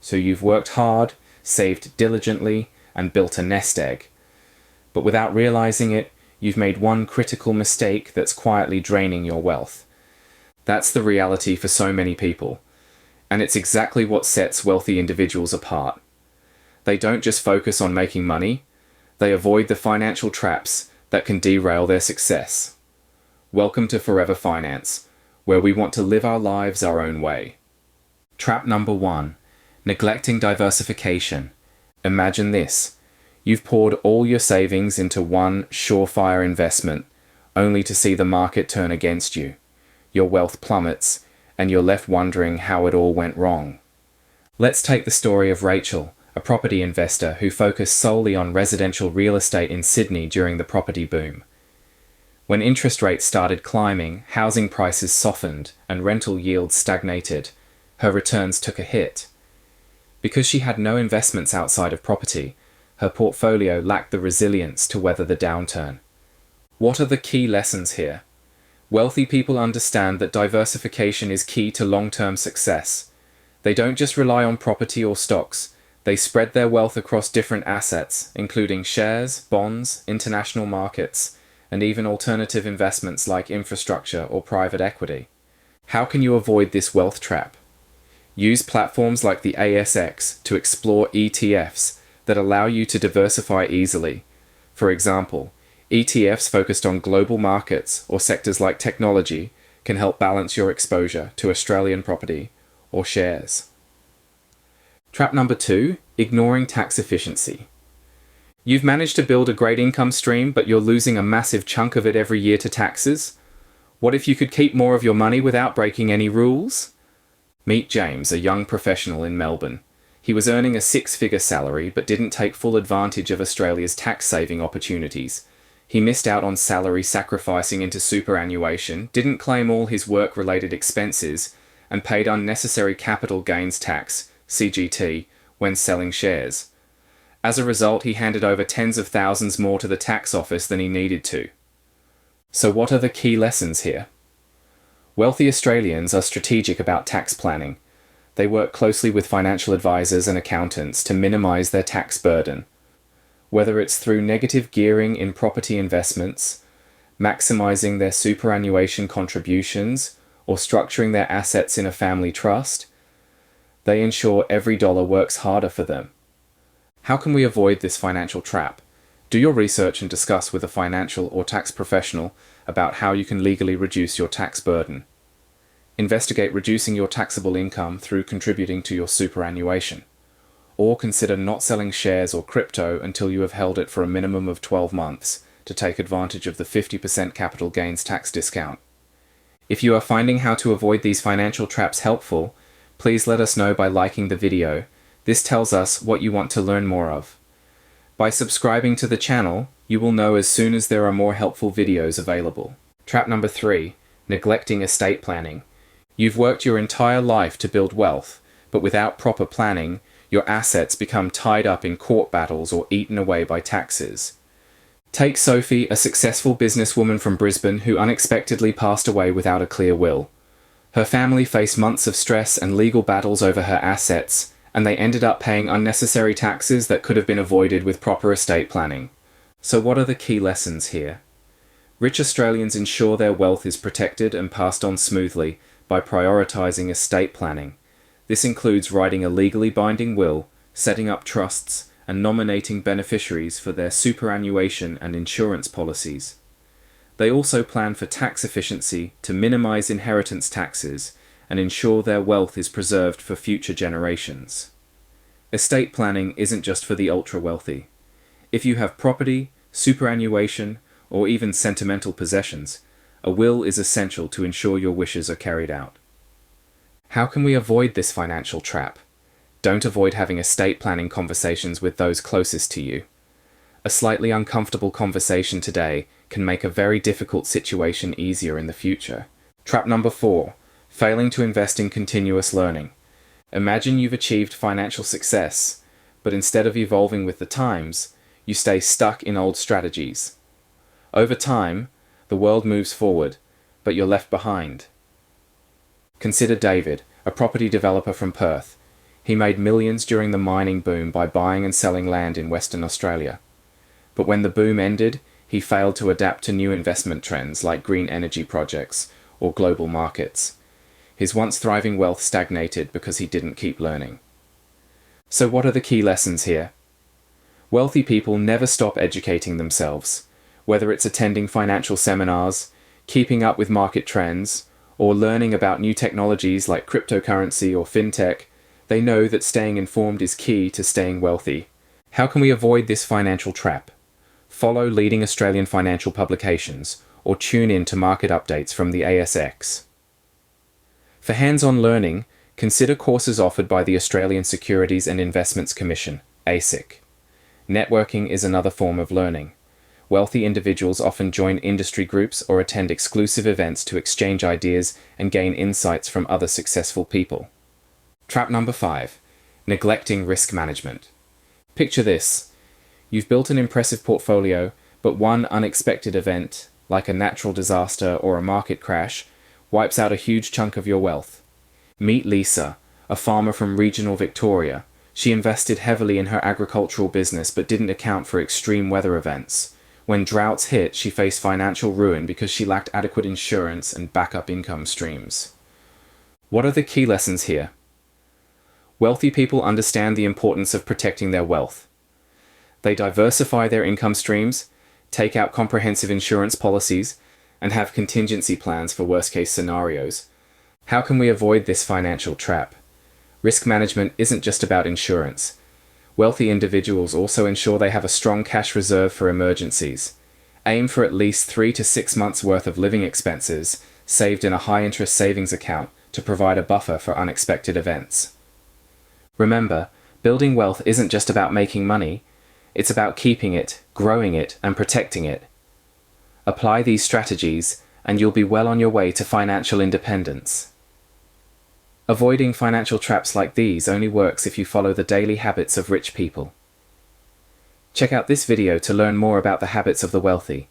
So you've worked hard, saved diligently, and built a nest egg. But without realizing it, you've made one critical mistake that's quietly draining your wealth. That's the reality for so many people. And it's exactly what sets wealthy individuals apart. They don't just focus on making money, they avoid the financial traps that can derail their success. Welcome to Forever Finance, where we want to live our lives our own way. Trap number 1, neglecting diversification. Imagine this. You've poured all your savings into one surefire investment, only to see the market turn against you. Your wealth plummets, and you're left wondering how it all went wrong. Let's take the story of Rachel, a property investor who focused solely on residential real estate in Sydney during the property boom. When interest rates started climbing, housing prices softened, and rental yields stagnated. Her returns took a hit. Because she had no investments outside of property, her portfolio lacked the resilience to weather the downturn. What are the key lessons here? Wealthy people understand that diversification is key to long-term success. They don't just rely on property or stocks. They spread their wealth across different assets, including shares, bonds, international markets, and even alternative investments like infrastructure or private equity. How can you avoid this wealth trap? Use platforms like the ASX to explore ETFs that allow you to diversify easily. For example, ETFs focused on global markets or sectors like technology can help balance your exposure to Australian property or shares. Trap number 2, ignoring tax efficiency. You've managed to build a great income stream, but you're losing a massive chunk of it every year to taxes. What if you could keep more of your money without breaking any rules? Meet James, a young professional in Melbourne. He was earning a 6-figure salary but didn't take full advantage of Australia's tax-saving opportunities. He missed out on salary sacrificing into superannuation, didn't claim all his work-related expenses, and paid unnecessary capital gains tax, CGT, when selling shares. As a result, he handed over tens of thousands more to the tax office than he needed to. So what are the key lessons here? Wealthy Australians are strategic about tax planning. They work closely with financial advisors and accountants to minimize their tax burden. Whether it's through negative gearing in property investments, maximizing their superannuation contributions, or structuring their assets in a family trust, they ensure every dollar works harder for them. How can we avoid this financial trap? Do your research and discuss with a financial or tax professional about how you can legally reduce your tax burden. Investigate reducing your taxable income through contributing to your superannuation. Or consider not selling shares or crypto until you have held it for a minimum of 12 months to take advantage of the 50% capital gains tax discount. If you are finding how to avoid these financial traps helpful, please let us know by liking the video. This tells us what you want to learn more of. By subscribing to the channel, you will know as soon as there are more helpful videos available. Trap number 3, neglecting estate planning. You've worked your entire life to build wealth, but without proper planning, your assets become tied up in court battles or eaten away by taxes. Take Sophie, a successful businesswoman from Brisbane who unexpectedly passed away without a clear will. Her family faced months of stress and legal battles over her assets, and they ended up paying unnecessary taxes that could have been avoided with proper estate planning. So what are the key lessons here? Rich Australians ensure their wealth is protected and passed on smoothly by prioritising estate planning. This includes writing a legally binding will, setting up trusts, and nominating beneficiaries for their superannuation and insurance policies. They also plan for tax efficiency to minimise inheritance taxes and ensure their wealth is preserved for future generations. Estate planning isn't just for the ultra-wealthy. If you have property, superannuation, or even sentimental possessions, a will is essential to ensure your wishes are carried out. How can we avoid this financial trap? Don't avoid having estate planning conversations with those closest to you. A slightly uncomfortable conversation today can make a very difficult situation easier in the future. Trap number 4, failing to invest in continuous learning. Imagine you've achieved financial success, but instead of evolving with the times, you stay stuck in old strategies. Over time, the world moves forward, but you're left behind. Consider David, a property developer from Perth. He made millions during the mining boom by buying and selling land in Western Australia. But when the boom ended, he failed to adapt to new investment trends like green energy projects or global markets. His once thriving wealth stagnated because he didn't keep learning. So what are the key lessons here? Wealthy people never stop educating themselves, whether it's attending financial seminars, keeping up with market trends, or learning about new technologies like cryptocurrency or fintech. They know that staying informed is key to staying wealthy. How can we avoid this financial trap? Follow leading Australian financial publications or tune in to market updates from the ASX. For hands-on learning, consider courses offered by the Australian Securities and Investments Commission, ASIC. Networking is another form of learning. Wealthy individuals often join industry groups or attend exclusive events to exchange ideas and gain insights from other successful people. Trap number 5. Neglecting risk management. Picture this. You've built an impressive portfolio, but one unexpected event, like a natural disaster or a market crash, wipes out a huge chunk of your wealth. Meet Lisa, a farmer from regional Victoria. She invested heavily in her agricultural business but didn't account for extreme weather events. When droughts hit, she faced financial ruin because she lacked adequate insurance and backup income streams. What are the key lessons here? Wealthy people understand the importance of protecting their wealth. They diversify their income streams, take out comprehensive insurance policies, and have contingency plans for worst-case scenarios. How can we avoid this financial trap? Risk management isn't just about insurance. Wealthy individuals also ensure they have a strong cash reserve for emergencies. Aim for at least 3 to 6 months' worth of living expenses saved in a high-interest savings account to provide a buffer for unexpected events. Remember, building wealth isn't just about making money. It's about keeping it, growing it, and protecting it. Apply these strategies, and you'll be well on your way to financial independence. Avoiding financial traps like these only works if you follow the daily habits of rich people. Check out this video to learn more about the habits of the wealthy.